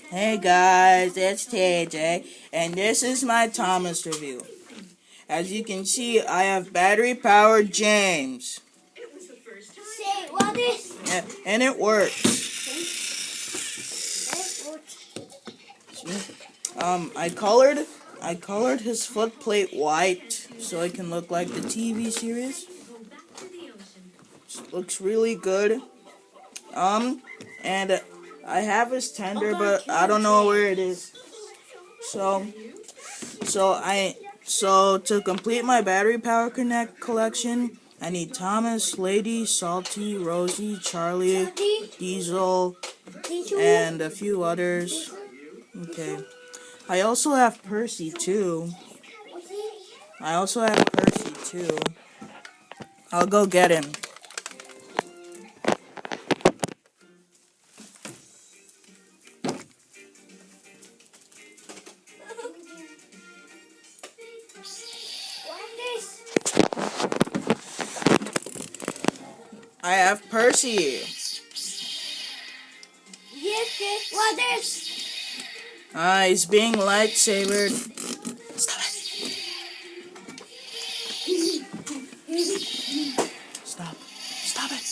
Hey guys, it's TJ, and this is my Thomas review. As you can see, I have battery-powered James. Say what is? Yeah, and it works. I colored his footplate white so it can look like the TV series. Looks really good. And I have his tender, but I don't know where it is. So to complete my battery power connect collection, I need Thomas, Lady, Salty, Rosie, Charlie, Diesel, and a few others. Okay. I also have Percy too. I'll go get him. I have Percy. Yes, what is? He's being lightsabered. Stop it. Stop. Stop it.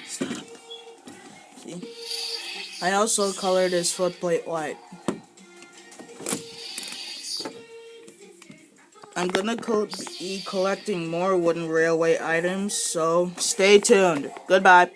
Stop. See? I also colored his footplate white. I'm gonna be collecting more wooden railway items, so stay tuned. Goodbye.